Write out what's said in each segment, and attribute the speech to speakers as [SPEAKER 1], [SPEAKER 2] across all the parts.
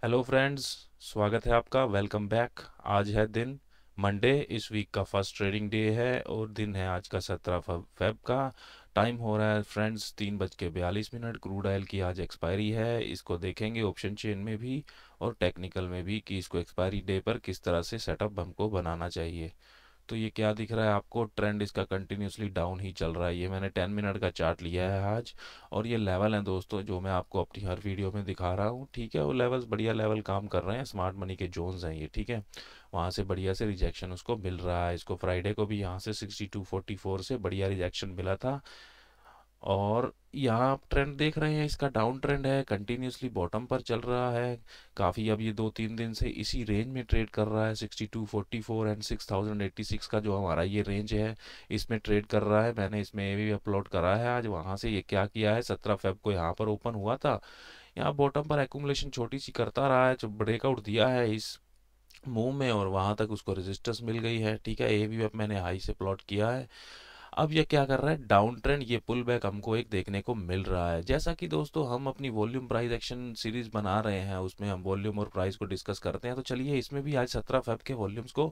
[SPEAKER 1] Hello friends, स्वागत है आपका। Welcome back. आज है दिन मंडे। इस वीक का फर्स्ट ट्रेडिंग डे है और दिन है आज का 17 फेब का। टाइम हो रहा है फ्रेंड्स 3:42। क्रूड ऑयल की आज एक्सपायरी है। इसको देखेंगे ऑप्शन चेन में भी और टेक्निकल में भी कि इसको एक्सपायरी डे पर किस तरह से सेटअप हमको बनाना चाहिए। तो ये क्या दिख रहा है आपको, ट्रेंड इसका कंटिन्यूसली डाउन ही चल रहा है। ये मैंने 10 मिनट का चार्ट लिया है आज और ये लेवल हैं दोस्तों जो मैं आपको अपनी हर वीडियो में दिखा रहा हूँ। ठीक है, वो लेवल्स बढ़िया लेवल काम कर रहे हैं। स्मार्ट मनी के जोन्स हैं ये। ठीक है, वहाँ से बढ़िया से रिजेक्शन उसको मिल रहा है। इसको फ्राइडे को भी यहाँ से 6244 से बढ़िया रिजेक्शन मिला था और यहाँ आप ट्रेंड देख रहे हैं, इसका डाउन ट्रेंड है, कंटिन्यूसली बॉटम पर चल रहा है काफ़ी। अब ये 2-3 दिन से इसी रेंज में ट्रेड कर रहा है। 6244 एंड 6086 का जो हमारा ये रेंज है, इसमें ट्रेड कर रहा है। मैंने इसमें ये भी अपलोड करा है आज। वहाँ से ये क्या किया है, 17 फेब को यहाँ पर ओपन हुआ था। यहाँ बॉटम पर एक्यूमुलेशन छोटी सी करता रहा है, जो ब्रेकआउट दिया है इस मूव में और वहाँ तक उसको रेजिस्टेंस मिल गई है। ठीक है, ये भी अब मैंने हाई से प्लॉट किया है। अब ये क्या कर रहा है, डाउन ट्रेंड, ये पुल बैक हमको एक देखने को मिल रहा है। जैसा कि दोस्तों हम अपनी वॉल्यूम प्राइस एक्शन सीरीज बना रहे हैं, उसमें हम वॉल्यूम और प्राइस को डिस्कस करते हैं। तो चलिए इसमें भी आज 17 फेब के वॉल्यूम्स को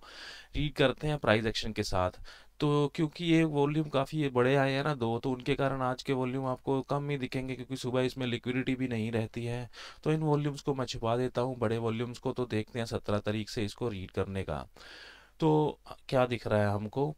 [SPEAKER 1] रीड करते हैं प्राइस एक्शन के साथ। तो क्योंकि ये वॉल्यूम काफ़ी बड़े आए हैं ना दो, तो उनके कारण आज के वॉल्यूम आपको कम ही दिखेंगे क्योंकि सुबह इसमें लिक्विडिटी भी नहीं रहती है। तो इन वॉल्यूम्स को मैं छुपा देता हूँ, बड़े वॉल्यूम्स को। तो देखते हैं 17 तारीख से इसको रीड करने का। तो क्या दिख रहा है हमको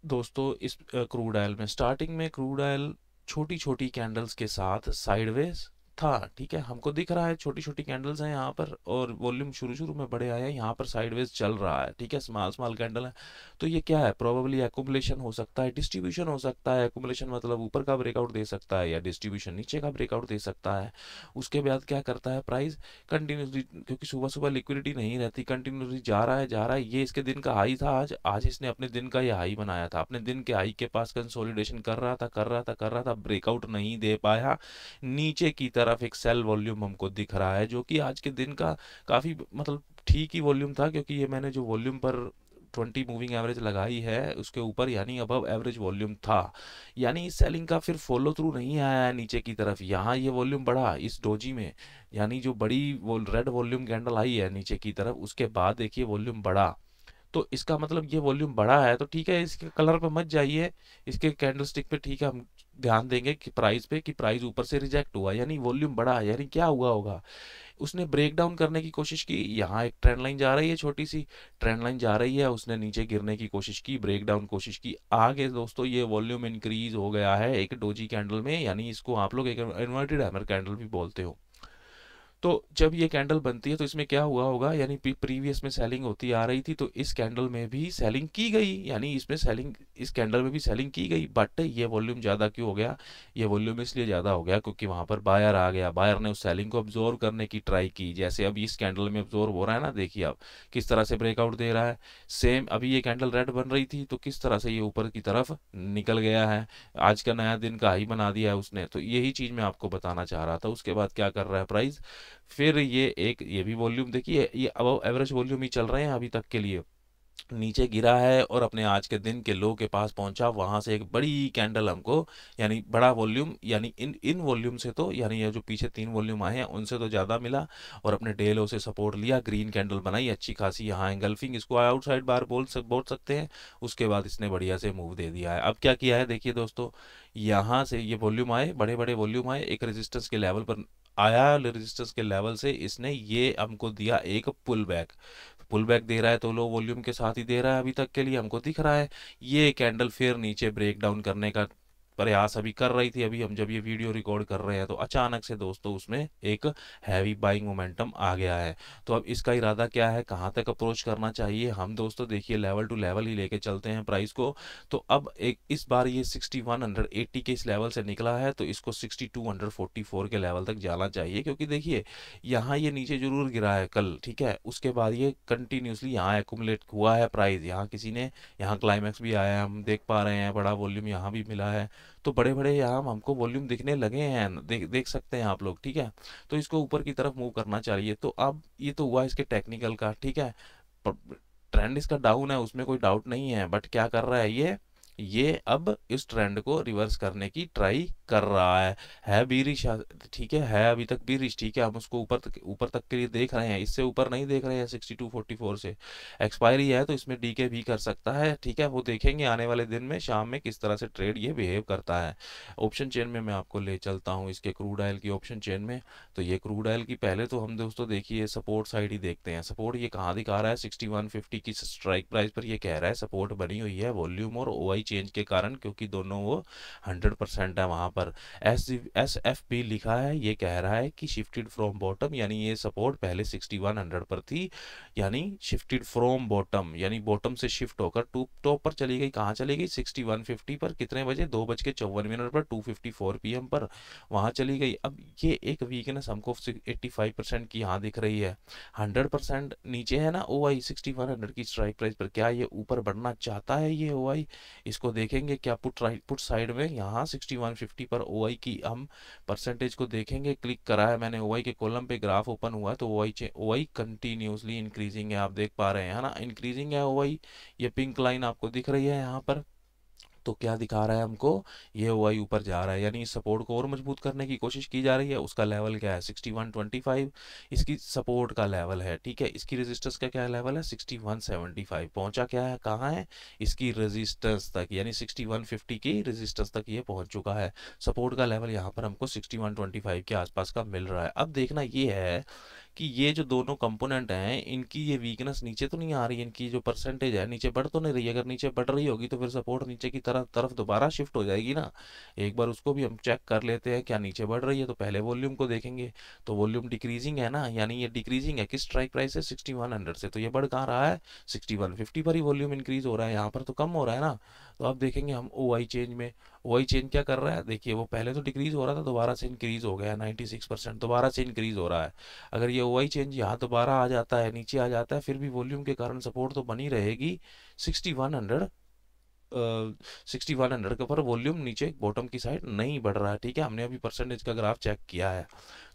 [SPEAKER 1] दोस्तों, इस क्रूड ऑयल में स्टार्टिंग में क्रूड ऑयल छोटी छोटी कैंडल्स के साथ साइडवेज था। ठीक है, हमको दिख रहा है छोटी छोटी कैंडल्स हैं यहाँ पर और वॉल्यूम शुरू शुरू में बड़े आए हैं। यहाँ पर साइडवेज चल रहा है। ठीक है, स्मॉल स्मॉल कैंडल है। तो ये क्या है, प्रोबेबली एक्युमुलेशन हो सकता है, डिस्ट्रीब्यूशन हो सकता है। एक्युमुलेशन मतलब ऊपर का ब्रेकआउट दे सकता है या डिस्ट्रीब्यूशन नीचे का ब्रेकआउट दे सकता है। उसके बाद क्या करता है प्राइस, कंटिन्यूसली, क्योंकि सुबह सुबह लिक्विडिटी नहीं रहती, कंटिन्यूसली जा रहा है जा रहा है। ये इसके दिन का हाई था आज। आज इसने अपने दिन का ये हाई बनाया था। अपने दिन के हाई के पास कंसोलिडेशन कर रहा था कर रहा था कर रहा था, ब्रेकआउट नहीं दे पाया। नीचे की तरफ एक सेल वॉल्यूम हमको दिख रहा है जो कि आज के दिन का काफ़ी मतलब ठीक ही वॉल्यूम था, क्योंकि ये मैंने जो वॉल्यूम पर 20 मूविंग एवरेज लगाई है उसके ऊपर यानी अबव एवरेज वॉल्यूम था। यानी इस सेलिंग का फिर फॉलो थ्रू नहीं आया है नीचे की तरफ। यहाँ ये वॉल्यूम बढ़ा इस डोजी में, यानी जो बड़ी वो रेड वॉल्यूम कैंडल आई है नीचे की तरफ, उसके बाद देखिए वॉल्यूम बढ़ा। तो इसका मतलब ये वॉल्यूम बड़ा है। तो ठीक है, इसके कलर पे मत जाइए, इसके कैंडलस्टिक पे। ठीक है, हम ध्यान देंगे कि प्राइस पे, कि प्राइस ऊपर से रिजेक्ट हुआ यानी वॉल्यूम बढ़ा, यानी क्या हुआ होगा, उसने ब्रेक डाउन करने की कोशिश की। यहाँ एक ट्रेंड लाइन जा रही है, छोटी सी ट्रेंड लाइन जा रही है, उसने नीचे गिरने की कोशिश की, ब्रेक डाउन कोशिश की। आगे दोस्तों ये वॉल्यूम इंक्रीज हो गया है एक डोजी कैंडल में, यानी इसको आप लोग एक इन्वर्टेड हैमर कैंडल भी बोलते हो। तो जब ये कैंडल बनती है तो इसमें क्या हुआ होगा, यानी प्रीवियस में सेलिंग होती आ रही थी, तो इस कैंडल में भी सेलिंग की गई, यानी इसमें सेलिंग, इस कैंडल में भी सेलिंग की गई। बट ये वॉल्यूम ज़्यादा क्यों हो गया, ये वॉल्यूम इसलिए ज़्यादा हो गया क्योंकि वहाँ पर बायर आ गया। बायर ने उस सेलिंग को अब्जॉर्व करने की ट्राई की, जैसे अब इस कैंडल में अब्जॉर्व हो रहा है ना। देखिए अब किस तरह से ब्रेकआउट दे रहा है। सेम अभी ये कैंडल रेड बन रही थी तो किस तरह से ये ऊपर की तरफ निकल गया है, आज का नया दिन का हाई बना दिया है उसने। तो यही चीज़ मैं आपको बताना चाह रहा था। उसके बाद क्या कर रहा है प्राइस, फिर ये भी वॉल्यूम देखिए, ये अब एवरेज वॉल्यूम ही चल रहे हैं अभी तक के लिए। नीचे गिरा है और अपने आज के दिन के लो के पास पहुंचा, वहां से एक बड़ी कैंडल हमको, यानी बड़ा वॉल्यूम, यानी इन इन वॉल्यूम से तो, यानी ये जो पीछे 3 वॉल्यूम आए हैं उनसे तो ज़्यादा मिला। और अपने डे लो से सपोर्ट लिया, ग्रीन कैंडल बनाई अच्छी खासी, यहाँ एंगल्फिंग, इसको आउटसाइड बार बोल सकते हैं। उसके बाद इसने बढ़िया से मूव दे दिया है। अब क्या किया है देखिए दोस्तों, यहाँ से ये वॉल्यूम आए, बड़े बड़े वॉल्यूम आए, एक रेजिस्टेंस के लेवल पर आया, रेजिस्टेंस के लेवल से इसने ये हमको दिया एक पुल बैक। पुल बैक दे रहा है तो लो वॉल्यूम के साथ ही दे रहा है अभी तक के लिए, हमको दिख रहा है। ये कैंडल फिर नीचे ब्रेक डाउन करने का प्रयास अभी कर रही थी। अभी हम जब ये वीडियो रिकॉर्ड कर रहे हैं तो अचानक से दोस्तों उसमें एक हैवी बाइंग मोमेंटम आ गया है। तो अब इसका इरादा क्या है, कहाँ तक अप्रोच करना चाहिए, हम दोस्तों देखिए लेवल टू लेवल ही लेके चलते हैं प्राइस को। तो अब एक इस बार ये 6180 के इस लेवल से निकला है, तो इसको 6244 के लेवल तक जाना चाहिए, क्योंकि देखिए यहाँ ये नीचे जरूर गिरा है कल। ठीक है, उसके बाद ये कंटिन्यूसली यहाँ एक्यूमुलेट हुआ है प्राइस, यहाँ किसी ने, यहाँ क्लाइमैक्स भी आया है, हम देख पा रहे हैं, बड़ा वॉल्यूम यहाँ भी मिला है। तो बड़े बड़े यहाँ हमको वॉल्यूम दिखने लगे हैं, देख सकते हैं आप लोग। ठीक है, तो इसको ऊपर की तरफ मूव करना चाहिए। तो अब ये तो हुआ इसके टेक्निकल का। ठीक है, ट्रेंड इसका डाउन है, उसमें कोई डाउट नहीं है। बट क्या कर रहा है ये, ये अब इस ट्रेंड को रिवर्स करने की ट्राई कर रहा है बीरिश, ठीक है अभी तक बीरिश, ठीक है, हम उसको ऊपर तक के लिए देख रहे हैं, इससे ऊपर नहीं देख रहे हैं 6244 से। एक्सपायरी है तो इसमें डीके भी कर सकता है, ठीक है, वो देखेंगे आने वाले दिन में शाम में किस तरह से ट्रेड ये बिहेव करता है। ऑप्शन चेन में मैं आपको ले चलता हूँ इसके क्रूड ऑयल की ऑप्शन चेन में। तो ये क्रूड ऑयल की पहले तो हम दोस्तों देखिए सपोर्ट साइड ही देखते हैं। सपोर्ट ये कहाँ दिखा रहा है, 6150 की स्ट्राइक प्राइस पर ये कह रहा है सपोर्ट बनी हुई है वॉल्यूम और ओआई चेंज के कारण, क्योंकि दोनों वो 100% है वहां पर। एस एफ भी लिखा है, ये कह रहा है कि शिफ्टेड फ्रॉम बॉटम, यानी ये सपोर्ट पहले 6100 पर थी, यानी शिफ्टेड फ्रॉम बॉटम, यानी बॉटम से शिफ्ट होकर टॉप पर चली गई। कहाँ चली गई, 6150 पर, कितने बजे, 2:54 पर, 2:54 PM पर वहां चली गई। अब ये एक वीकनेस हमको 85% की यहाँ दिख रही है। 100% नीचे है ना ओ आई 6100 की स्ट्राइक प्राइस पर, क्या ये ऊपर बढ़ना चाहता है ये ओ आई, इसको देखेंगे क्या पुट साइड में यहाँ 6150 पर ओ आई की हम परसेंटेज को देखेंगे। क्लिक करा है मैंने ओ आई के कॉलम पे, ग्राफ ओपन हुआ है तो ओ आई कंटिन्यूसली इंक्रीजिंग है, आप देख पा रहे हैं ना, इंक्रीजिंग है ओ आई। ये पिंक लाइन आपको दिख रही है यहाँ पर, तो क्या दिखा रहा है हमको, ये ओआई ऊपर जा रहा है, यानी इस सपोर्ट को और मजबूत करने की कोशिश की जा रही है। उसका लेवल क्या है, 6125 इसकी सपोर्ट का लेवल है, ठीक है। इसकी रेजिस्टेंस का क्या लेवल है, 6175, पहुंचा क्या है, कहाँ है, इसकी रेजिस्टेंस तक, यानी 6150 की रेजिस्टेंस तक ये पहुंच चुका है। सपोर्ट का लेवल यहाँ पर हमको 6125 के आसपास का मिल रहा है। अब देखना ये है कि ये जो दोनों कंपोनेंट हैं इनकी ये वीकनेस नीचे तो नहीं आ रही है, इनकी जो परसेंटेज है नीचे बढ़ तो नहीं रही है। अगर नीचे बढ़ रही होगी तो फिर सपोर्ट नीचे की तरफ दोबारा शिफ्ट हो जाएगी ना। एक बार उसको भी हम चेक कर लेते हैं, क्या नीचे बढ़ रही है, तो पहले वॉल्यूम को देखेंगे। तो वॉल्यूम डिक्रीजिंग है ना, यानी ये डिक्रीजिंग है किस स्ट्राइक प्राइस है, 6100 से, तो ये बढ़ कहाँ रहा है, 6150 पर ही वॉल्यूम इंक्रीज हो रहा है, यहाँ पर तो कम हो रहा है ना। तो अब देखेंगे हम ओ आई चेंज में, ओ आई चेंज क्या कर रहा है, देखिए वो पहले तो डिक्रीज हो रहा था, दोबारा से इंक्रीज हो गया 96%, दोबारा से इंक्रीज हो रहा है। अगर ये ओआई चेंज यहाँ दोबारा आ जाता है, नीचे आ जाता है, फिर भी वॉल्यूम के कारण सपोर्ट तो बनी रहेगी 6100, 6100 के ऊपर वॉल्यूम नीचे बॉटम की साइड नहीं बढ़ रहा है, ठीक है। हमने अभी परसेंटेज का ग्राफ चेक किया है,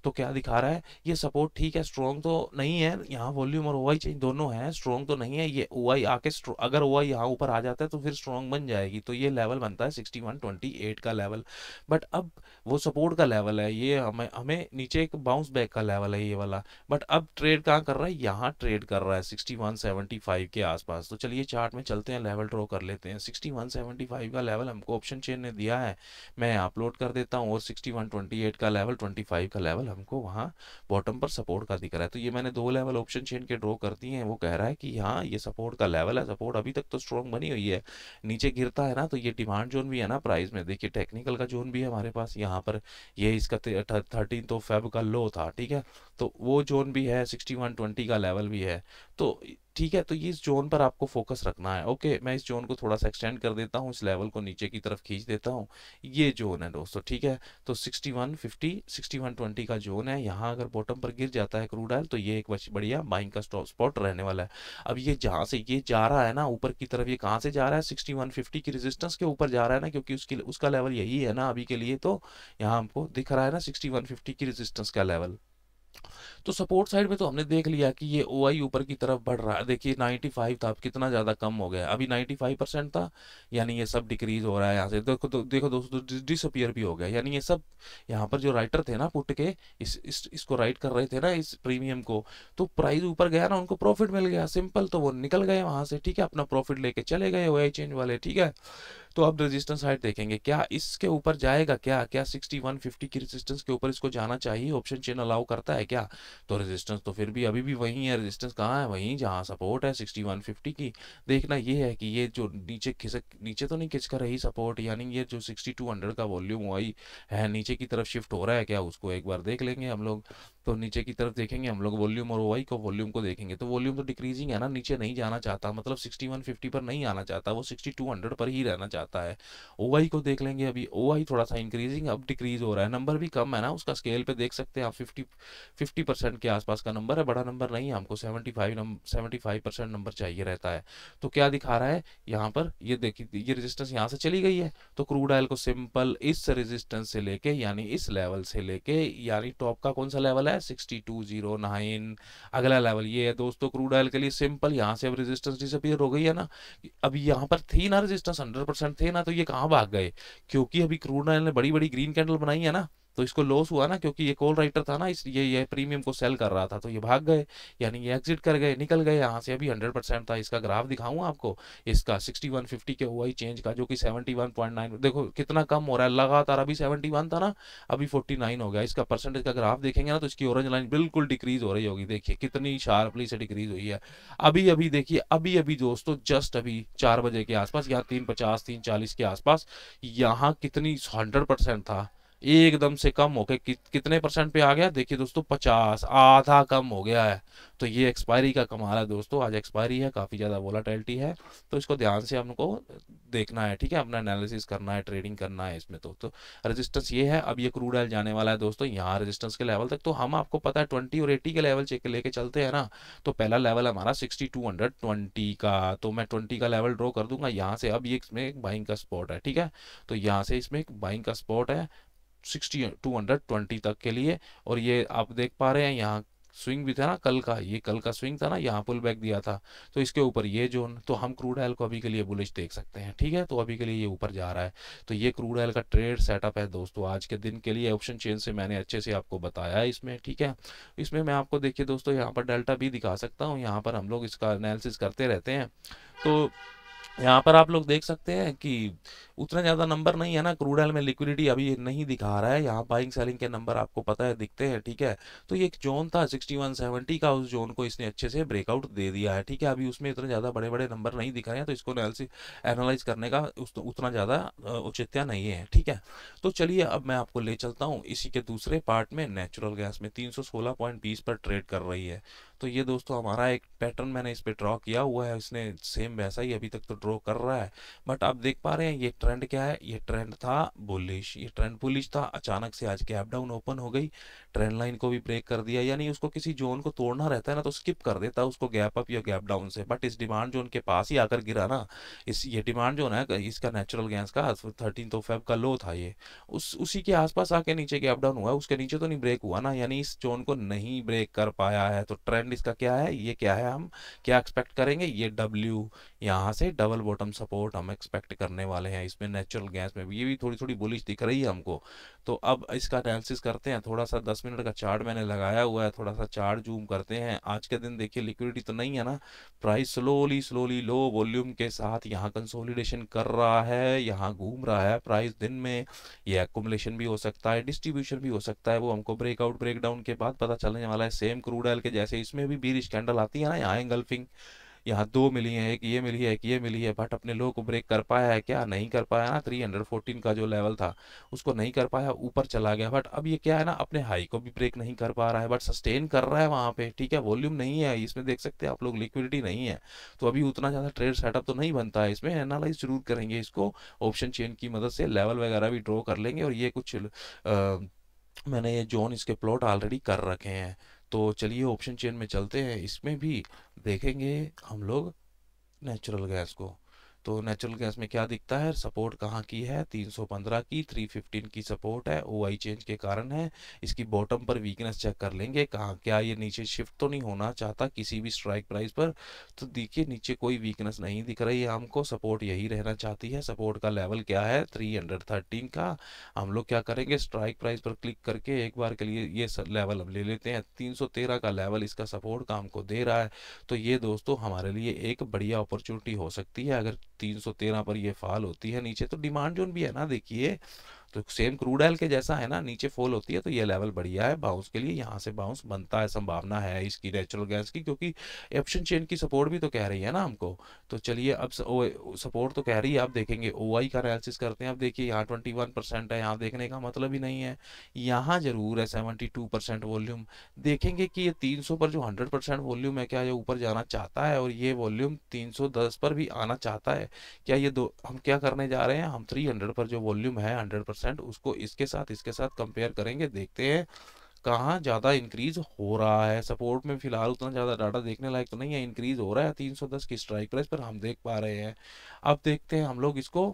[SPEAKER 1] तो क्या दिखा रहा है, ये सपोर्ट ठीक है, स्ट्रॉन्ग तो नहीं है, यहाँ वॉल्यूम और ओआई चेंज दोनों है, स्ट्रॉन्ग तो नहीं है। ये ओआई आके अगर ओआई यहाँ ऊपर आ जाता है तो फिर स्ट्रॉन्ग बन जाएगी, तो ये लेवल बनता है 6128 का लेवल। बट अब वो सपोर्ट का लेवल है, ये हमें हमें नीचे एक बाउंस बैक का लेवल है ये वाला। बट अब ट्रेड कहाँ कर रहा है, यहाँ ट्रेड कर रहा है 6175 के आसपास। तो चलिए चार्ट में चलते हैं, लेवल ड्रॉ कर लेते हैं। 6175 का लेवल हमको ऑप्शन चेन ने दिया है, मैं अपलोड कर देता हूँ, और 6128 का लेवल, 25 का लेवल हमको वहाँ बॉटम पर सपोर्ट का दिख रहा है। तो ये मैंने दो लेवल ऑप्शन चेन के ड्रॉ कर दिए हैं। वो कह रहा है कि हाँ ये सपोर्ट का लेवल है, सपोर्ट अभी तक तो स्ट्रॉन्ग बनी हुई है, नीचे गिरता है ना तो ये डिमांड जोन भी है ना प्राइस में, देखिए टेक्निकल का जोन भी है हमारे पास यहाँ पर, ये इसका 13 फेब का लो था, ठीक है, तो वो जोन भी है, 6120 का लेवल भी है। तो ठीक है, तो ये इस जोन पर आपको फोकस रखना है। ओके, मैं इस जोन को थोड़ा सा एक्सटेंड कर देता हूँ, इस लेवल को नीचे की तरफ खींच देता हूँ, ये जोन है दोस्तों, ठीक है। तो 6150 6120 का जोन है, यहाँ अगर बॉटम पर गिर जाता है क्रूड ऑयल तो ये एक बढ़िया बाइंग का स्पॉट रहने वाला है। अब ये जहाँ से ये जा रहा है ना ऊपर की तरफ, ये कहाँ से जा रहा है, 6150 की रेजिस्टेंस के ऊपर जा रहा है ना, क्योंकि उसका लेवल यही है ना अभी के लिए। तो यहाँ हमको दिख रहा है ना 6150 की रेजिस्टेंस का लेवल। तो सपोर्ट साइड में तो हमने देख लिया कि ये ओ आई ऊपर की तरफ बढ़ रहा है, देखिए 95 था, अब कितना ज़्यादा कम हो गया, अभी 95% था, यानी ये सब डिक्रीज हो रहा है यहाँ से। देखो दोस्तों, डिसअपियर भी हो गया, यानी ये सब यहाँ पर जो राइटर थे ना पुट के, इसको राइट कर रहे थे ना इस प्रीमियम को, तो प्राइस ऊपर गया ना, उनको प्रॉफिट मिल गया सिंपल, तो वो निकल गए वहां से, ठीक है, अपना प्रॉफिट लेके चले गए ओ आई चेंज वाले, ठीक है। तो अब रेजिस्टेंस हाइट देखेंगे, क्या इसके ऊपर जाएगा, क्या क्या 6150 की रेजिस्टेंस के ऊपर इसको जाना चाहिए, ऑप्शन चेन अलाउ करता है क्या। तो रेजिस्टेंस तो फिर भी अभी भी वही है, रेजिस्टेंस कहाँ है, वहीं जहाँ सपोर्ट है 6150 की। देखना ये है कि ये जो नीचे खिसक, नीचे तो नहीं खिंच कर रही सपोर्ट, यानी ये जो 6200 का वॉल्यूम वही है नीचे की तरफ शिफ्ट हो रहा है क्या, उसको एक बार देख लेंगे हम लोग। तो नीचे की तरफ देखेंगे हम लोग वॉल्यूम और ओआई को, वॉल्यूम को देखेंगे तो वॉल्यूम तो डिक्रीजिंग है ना, नीचे नहीं जाना चाहता, मतलब 6150 पर नहीं आना चाहता, वो 6200 पर ही रहना चाहता है। ओआई को देख लेंगे, अभी ओआई थोड़ा सा इंक्रीजिंग, अब डिक्रीज हो रहा है, नंबर भी कम है ना उसका, स्केल पे देख सकते हैं आप, 50% के आसपास का नंबर है, बड़ा नंबर नहीं है, हमको 75% नंबर चाहिए रहता है। तो क्या दिखा रहा है यहाँ पर, ये देखिए ये रेजिस्टेंस यहाँ से चली गई है, तो क्रूड ऑयल को सिंपल इस रेजिस्टेंस से लेके, यानी इस लेवल से लेके, यानी टॉप का कौन सा लेवल है, है 6209। अगला लेवल ये है दोस्तों क्रूड ऑयल के लिए सिंपल, यहाँ से अब रेजिस्टेंस डिसअपीयर हो गई है ना। अभी यहाँ पर थी ना रेजिस्टेंस 100% थे ना, तो ये कहाँ भाग गए, क्योंकि अभी क्रूड ऑयल ने बड़ी बड़ी ग्रीन कैंडल बनाई है ना, तो इसको लॉस हुआ ना, क्योंकि ये कॉल राइटर था ना, इसलिए ये प्रीमियम को सेल कर रहा था, तो ये भाग गए, यानी ये एग्जिट कर गए, निकल गए यहाँ से। अभी 100% था। इसका ग्राफ दिखाऊं आपको, इसका 6150 के ओआई चेंज का, जो कि 71.9, देखो कितना कम हो रहा है लगातार। अभी 71 था ना, अभी 49 हो गया। इसका परसेंटेज का ग्राफ देखेंगे ना, तो इसकी ऑरेंज लाइन बिल्कुल डिक्रीज हो रही होगी, देखिए कितनी शार्पली से डिक्रीज हुई है। अभी अभी देखिए, अभी अभी दोस्तों जस्ट अभी 4 बजे के आसपास, यहाँ 350 340 के आसपास, यहाँ कितनी 100% था, एकदम से कम होके कितने परसेंट पे आ गया, देखिए दोस्तों 50, आधा कम हो गया है। तो ये एक्सपायरी का कमाल है दोस्तों, आज एक्सपायरी है, काफ़ी ज़्यादा वोलाटिलिटी है, तो इसको ध्यान से हमको देखना है, ठीक है, अपना एनालिसिस करना है, ट्रेडिंग करना है इसमें। तो रेजिस्टेंस ये है। अब ये क्रूड ऑयल जाने वाला है दोस्तों यहाँ रेजिस्टेंस के लेवल तक, तो हम आपको पता है 20 और 80 के लेवल चेक लेके चलते हैं ना। तो पहला लेवल हमारा 6220 का, तो मैं 20 का लेवल ड्रॉ कर दूंगा यहाँ से। अब ये इसमें एक बाइंग का स्पॉट है, ठीक है, तो यहाँ से इसमें एक बाइंग का स्पॉट है 6220 तक के लिए। और ये आप देख पा रहे हैं यहाँ स्विंग भी था ना कल का, ये कल का स्विंग था ना, यहाँ पुल बैक दिया था, तो इसके ऊपर ये जोन, तो हम क्रूड ऑयल को अभी के लिए बुलिश देख सकते हैं, ठीक है, तो अभी के लिए ये ऊपर जा रहा है। तो ये क्रूड ऑयल का ट्रेड सेटअप है दोस्तों आज के दिन के लिए। ऑप्शन चेन से मैंने अच्छे से आपको बताया है इसमें, ठीक है। इसमें मैं आपको देखिए दोस्तों यहाँ पर डेल्टा भी दिखा सकता हूँ, यहाँ पर हम लोग इसका एनालिसिस करते रहते हैं। तो यहाँ पर आप लोग देख सकते हैं कि उतना ज़्यादा नंबर नहीं है ना, क्रूड ऑयल में लिक्विडिटी अभी नहीं दिखा रहा है, यहाँ बाइंग सेलिंग के नंबर आपको पता है दिखते हैं, ठीक है। तो ये एक जोन था 6170 का, उस जोन को इसने अच्छे से ब्रेकआउट दे दिया है, ठीक है। अभी उसमें इतने ज़्यादा बड़े बड़े नंबर नहीं दिख रहे हैं, तो इसको एनालाइज करने का उतना ज़्यादा औचित्य नहीं है, ठीक है। तो चलिए अब मैं आपको ले चलता हूँ इसी के दूसरे पार्ट में। नेचुरल गैस में 316.20 पर ट्रेड कर रही है। तो ये दोस्तों हमारा एक पैटर्न मैंने इस पे ड्रॉ किया हुआ है, इसने सेम वैसा ही अभी तक तो ड्रॉ कर रहा है। बट आप देख पा रहे हैं ये ट्रेंड क्या है, ये ट्रेंड था बुलिश, ये ट्रेंड बुलिश था, अचानक से आज गैप डाउन ओपन हो गई, ट्रेंड लाइन को भी ब्रेक कर दिया, यानी उसको किसी जोन को तोड़ना रहता है ना, तो स्किप कर देता है उसको गैप अप या गैप डाउन से। बट इस डिमांड जोन के पास ही आकर गिरा ना, इस ये डिमांड जोन है इसका नेचुरल गैस का 13 फेब का लो था ये, उसी के आसपास आके नीचे गैप डाउन हुआ, उसके नीचे तो नहीं ब्रेक हुआ ना, यानी इस जोन को नहीं ब्रेक कर पाया है। तो ट्रेंड इसका क्या है, ये क्या है, हम क्या एक्सपेक्ट करेंगे, ये डब्ल्यू, यहाँ से डबल बॉटम सपोर्ट हम एक्सपेक्ट करने वाले हैं इसमें। नेचुरल गैस में भी ये भी थोड़ी थोड़ी बुलिश दिख रही है हमको। तो अब इसका एनालिसिस करते हैं, थोड़ा सा 10 मिनट का चार्ट मैंने लगाया हुआ है, थोड़ा सा चार्ट जूम करते हैं। आज के दिन देखिए लिक्विडिटी तो नहीं है ना, price slowly slowly low volume के साथ यहाँ कंसोलिडेशन कर रहा है, यहाँ घूम रहा है प्राइस दिन में। ये एक्युमुलेशन भी हो सकता है, डिस्ट्रीब्यूशन भी हो सकता है, वो हमको ब्रेकआउट ब्रेकडाउन के बाद पता चलने वाला है। सेम क्रूड ऑयल के जैसे इसमें भी बीरिश कैंडल आती है ना, यहाँ एंगल्फिंग, यहाँ दो मिली है, एक ये मिली है, एक ये मिली है, बट अपने लो को ब्रेक कर पाया है क्या, नहीं कर पाया ना। 314 का जो लेवल था उसको नहीं कर पाया, ऊपर चला गया। बट अब ये क्या है ना, अपने हाई को भी ब्रेक नहीं कर पा रहा है, बट सस्टेन कर रहा है वहां पे, ठीक है। वॉल्यूम नहीं है इसमें, देख सकते हैं आप लोग, लिक्विडिटी नहीं है, तो अभी उतना ज़्यादा ट्रेड सेटअप तो नहीं बनता है इसमें। एनालाइज जरूर करेंगे इसको, ऑप्शन चेन की मदद से लेवल वगैरह भी ड्रॉ कर लेंगे। और ये कुछ मैंने ये जोन इसके प्लॉट ऑलरेडी कर रखे हैं। तो चलिए ऑप्शन चेन में चलते हैं, इसमें भी देखेंगे हम लोग नेचुरल गैस को। तो नेचुरल गैस में क्या दिखता है, सपोर्ट कहाँ की है, 315 की, 315 की सपोर्ट है, ओआई चेंज के कारण है। इसकी बॉटम पर वीकनेस चेक कर लेंगे, कहाँ क्या ये नीचे शिफ्ट तो नहीं होना चाहता किसी भी स्ट्राइक प्राइस पर। तो देखिए नीचे कोई वीकनेस नहीं दिख रही है हमको, सपोर्ट यही रहना चाहती है। सपोर्ट का लेवल क्या है, 313 का। हम लोग क्या करेंगे, स्ट्राइक प्राइस पर क्लिक करके एक बार के लिए ये लेवल हम ले लेते हैं। 313 का लेवल इसका सपोर्ट का हमको दे रहा है। तो ये दोस्तों हमारे लिए एक बढ़िया अपॉर्चुनिटी हो सकती है, अगर 313 पर ये फॉल होती है नीचे, तो डिमांड जोन भी है ना देखिए, तो सेम क्रूड ऑयल के जैसा है ना, नीचे फॉल होती है तो ये लेवल बढ़िया है बाउंस के लिए, यहाँ से बाउंस बनता है, संभावना है इसकी नेचुरल गैस की, क्योंकि ऑप्शन चेन की सपोर्ट भी तो कह रही है ना हमको। तो चलिए अब सपोर्ट तो कह रही है, आप देखेंगे ओआई का एनालिसिस करते हैं। अब देखिए यहाँ 21% है, यहाँ देखने का मतलब ही नहीं है, यहाँ जरूर है 72% वॉल्यूम। देखेंगे कि ये 300 पर जो 100% वॉल्यूम है, क्या ये ऊपर जाना चाहता है, और ये वॉल्यूम 310 पर भी आना चाहता है क्या। ये दो हम क्या करने जा रहे हैं, हम 300 पर जो वॉल्यूम है 100%, उसको इसके साथ कंपेयर करेंगे, देखते हैं कहाँ ज़्यादा इंक्रीज हो रहा है। सपोर्ट में फिलहाल उतना ज़्यादा डाटा देखने लायक तो नहीं है, इंक्रीज हो रहा है 310 की स्ट्राइक प्राइस पर हम देख पा रहे हैं। अब देखते हैं हम लोग इसको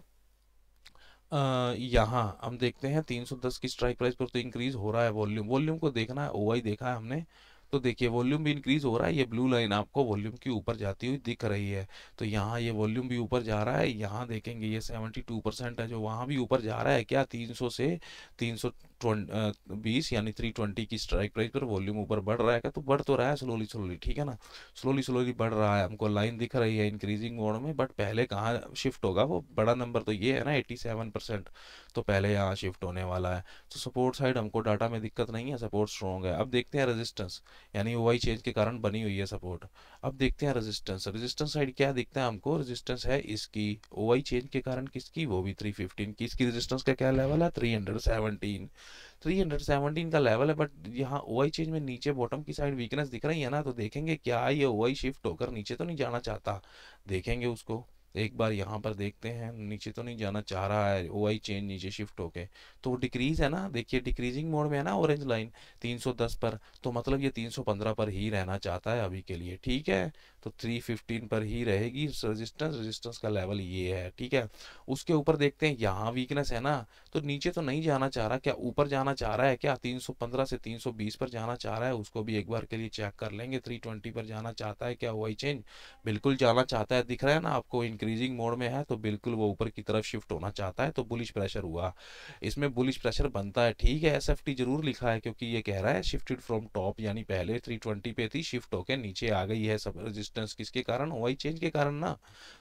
[SPEAKER 1] यहाँ हम देखते हैं 310 की स्ट्राइक प्राइस पर तो इंक्रीज हो रहा है। वॉल्यूम को देखना है, ओआई देखा है हमने, तो देखिए वॉल्यूम भी इंक्रीज हो रहा है। ये ब्लू लाइन आपको वॉल्यूम की ऊपर जाती हुई दिख रही है, तो यहाँ ये वॉल्यूम भी ऊपर जा रहा है। यहाँ देखेंगे ये 72% है जो वहाँ भी ऊपर जा रहा है। क्या 300 से 320 यानी 320 की स्ट्राइक प्राइस पर वॉल्यूम ऊपर बढ़ रहा है क्या? तो बढ़ तो रहा है स्लोली स्लोली, ठीक है ना, स्लोली स्लोली बढ़ रहा है। हमको लाइन दिख रही है इंक्रीजिंग मोड में, बट पहले कहाँ शिफ्ट होगा? वो बड़ा नंबर तो ये है ना 87%, तो पहले यहाँ शिफ्ट होने वाला है। तो सपोर्ट साइड हमको डाटा में दिक्कत नहीं है, सपोर्ट स्ट्रॉन्ग है। अब देखते हैं रेजिस्टेंस, यानी ओवाई चेंज के कारण बनी हुई है सपोर्ट। अब देखते हैं रेजिस्टेंस, रेजिस्टेंस साइड क्या दिखता है हमको? रेजिस्टेंस है इसकी ओवाई चेंज के कारण, किसकी? वो भी 315 की। इसकी रेजिस्टेंस का क्या लेवल है? 317, 317 का लेवल है। बट यहाँ ओआई चेंज में नीचे बॉटम की साइड वीकनेस दिख रही है ना, तो देखेंगे क्या ये ओआई शिफ्ट होकर नीचे तो नहीं जाना चाहता? देखेंगे उसको एक बार यहाँ पर देखते हैं, नीचे तो नहीं जाना चाह रहा है ओआई चेंज नीचे शिफ्ट होके, तो डिक्रीज है ना, देखिए डिक्रीजिंग मोड में है ना ऑरेंज लाइन 310 पर, तो मतलब ये 315 पर ही रहना चाहता है अभी के लिए, ठीक है। तो 315 पर ही रहेगी रेजिस्टेंस, रेजिस्टेंस का लेवल ये है, ठीक है। उसके ऊपर देखते हैं, यहाँ वीकनेस है ना, तो नीचे तो नहीं जाना चाह रहा, क्या ऊपर जाना चाह रहा है क्या? 315 से 320 पर जाना चाह रहा है, उसको भी एक बार के लिए चेक कर लेंगे। 320 पर जाना चाहता है क्या ओआई चेंज? बिल्कुल जाना चाहता है, दिख रहा है ना आपको इंक्रीजिंग मोड में है, तो बिल्कुल वो ऊपर की तरफ शिफ्ट होना चाहता है, तो बुलिश प्रेशर हुआ। इसमें बुलिश प्रेशर बनता है, ठीक है। एसएफटी जरूर लिखा है क्योंकि ये कह रहा है शिफ्टेड फ्रॉम टॉप, यानी पहले 320 पे थी, शिफ्ट होकर नीचे आ गई है। सब रेजिस्टेंस किसके कारण? ओआई चेंज के कारण ना,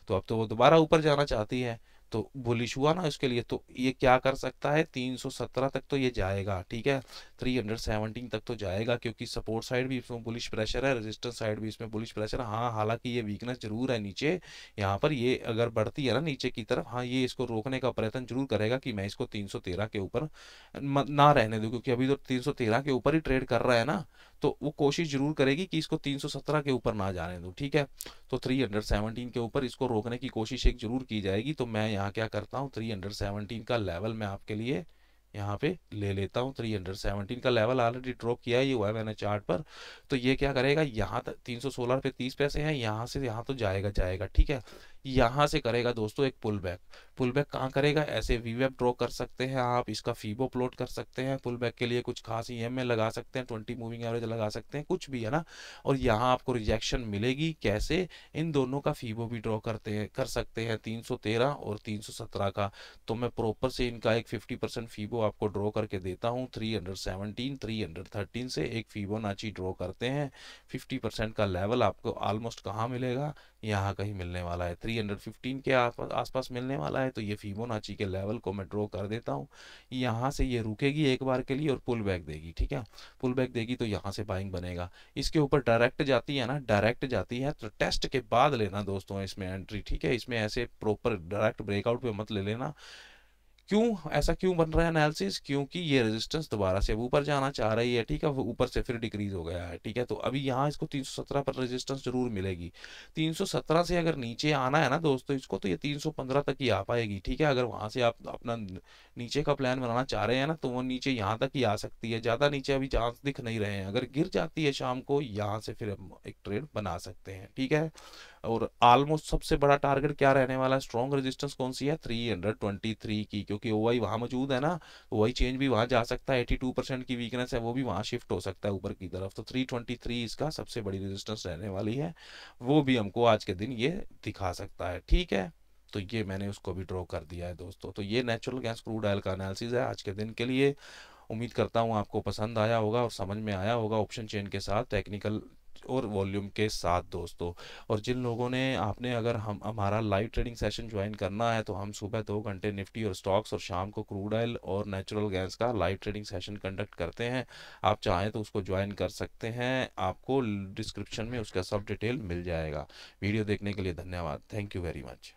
[SPEAKER 1] तो अब तो वो दोबारा ऊपर जाना चाहती है, तो बुलिश हुआ ना उसके लिए। तो ये क्या कर सकता है? 317 तक तो ये जाएगा, ठीक है, 317 तक तो जाएगा, क्योंकि सपोर्ट साइड भी इसमें बुलिश प्रेशर है, रेजिस्टेंस साइड भी इसमें बुलिश प्रेशर है। हाँ, हालांकि ये वीकनेस जरूर है नीचे, यहाँ पर ये अगर बढ़ती है ना नीचे की तरफ, हाँ ये इसको रोकने का प्रयत्न जरूर करेगा कि मैं इसको 313 के ऊपर ना रहने दूं, क्योंकि अभी तो 313 के ऊपर ही ट्रेड कर रहा है ना, तो वो कोशिश जरूर करेगी कि इसको 317 के ऊपर ना जाने दूं, ठीक है। तो 317 के ऊपर इसको रोकने की कोशिश एक जरूर की जाएगी। तो मैं यहाँ क्या करता हूँ, 317 का लेवल मैं आपके लिए यहाँ पे ले लेता हूँ। 317 का लेवल ऑलरेडी ड्रॉ किया ही हुआ है मैंने चार्ट पर। तो ये क्या करेगा, यहाँ तक 316 रुपये 30 पैसे हैं, यहाँ से यहाँ तो जाएगा जाएगा, ठीक है। यहाँ से करेगा दोस्तों एक पुल बैक। पुल बैक कहाँ करेगा? ऐसे वीवेब ड्रॉ कर सकते हैं आप, इसका फीबो प्लॉट कर सकते हैं, पुल बैक के लिए कुछ खास ईएमए लगा सकते हैं, 20 मूविंग एवरेज लगा सकते हैं, कुछ भी है ना। और यहाँ आपको रिजेक्शन मिलेगी कैसे? इन दोनों का फीबो भी ड्रॉ कर सकते हैं, 313 और 317 का। तो मैं प्रॉपर से इनका एक 50% फीबो आपको ड्रॉ करके देता हूँ। 317 313 से एक फिबोनाची ड्रॉ करते हैं। 50% का लेवल आपको ऑलमोस्ट कहाँ मिलेगा? यहाँ कहीं मिलने वाला है, 315 के आसपास मिलने वाला है। तो ये फिबोनाची के लेवल को मैं ड्रॉ कर देता हूँ। यहाँ से ये रुकेगी एक बार के लिए और पुल बैक देगी, ठीक है। पुल बैक देगी तो यहाँ से बाइंग बनेगा। इसके ऊपर डायरेक्ट जाती है ना, डायरेक्ट जाती है तो टेस्ट के बाद लेना दोस्तों इसमें एंट्री, ठीक है। इसमें ऐसे प्रॉपर डायरेक्ट ब्रेकआउट पे मत ले लेना। क्यों ऐसा क्यों बन रहा है एनालिसिस? क्योंकि ये रेजिस्टेंस दोबारा से अब ऊपर जाना चाह रही है, ठीक है, वो ऊपर से फिर डिक्रीज हो गया है, ठीक है। तो अभी यहाँ इसको 317 पर रेजिस्टेंस जरूर मिलेगी। 317 से अगर नीचे आना है ना दोस्तों इसको, तो ये 315 तक ही आ पाएगी, ठीक है। अगर वहां से आप अपना नीचे का प्लान बनाना चाह रहे हैं ना, तो वो नीचे यहाँ तक ही आ सकती है, ज्यादा नीचे अभी चांस दिख नहीं रहे हैं। अगर गिर जाती है शाम को, यहाँ से फिर हम एक ट्रेड बना सकते हैं, ठीक है। और ऑलमोस्ट सबसे बड़ा टारगेट क्या रहने वाला है? स्ट्रॉन्ग रेजिस्टेंस कौन सी है? 323 की, क्योंकि ओवाई वहां मौजूद है ना, ओवाई चेंज भी वहां जा सकता है। 82% की वीकनेस है, वो भी वहां शिफ्ट हो सकता है ऊपर की तरफ। तो 323 इसका सबसे बड़ी रेजिस्टेंस रहने वाली है, वो भी हमको आज के दिन ये दिखा सकता है, ठीक है। तो ये मैंने उसको भी ड्रॉ कर दिया है दोस्तों। तो ये नेचुरल गैस क्रूड ऑयल का एनालिसिस है आज के दिन के लिए। उम्मीद करता हूँ आपको पसंद आया होगा और समझ में आया होगा, ऑप्शन चेन के साथ, टेक्निकल और वॉल्यूम के साथ दोस्तों। और जिन लोगों ने आपने अगर हमारा लाइव ट्रेडिंग सेशन ज्वाइन करना है, तो हम सुबह 2 घंटे निफ्टी और स्टॉक्स और शाम को क्रूड ऑयल और नेचुरल गैस का लाइव ट्रेडिंग सेशन कंडक्ट करते हैं। आप चाहें तो उसको ज्वाइन कर सकते हैं, आपको डिस्क्रिप्शन में उसका सब डिटेल मिल जाएगा। वीडियो देखने के लिए धन्यवाद, थैंक यू वेरी मच।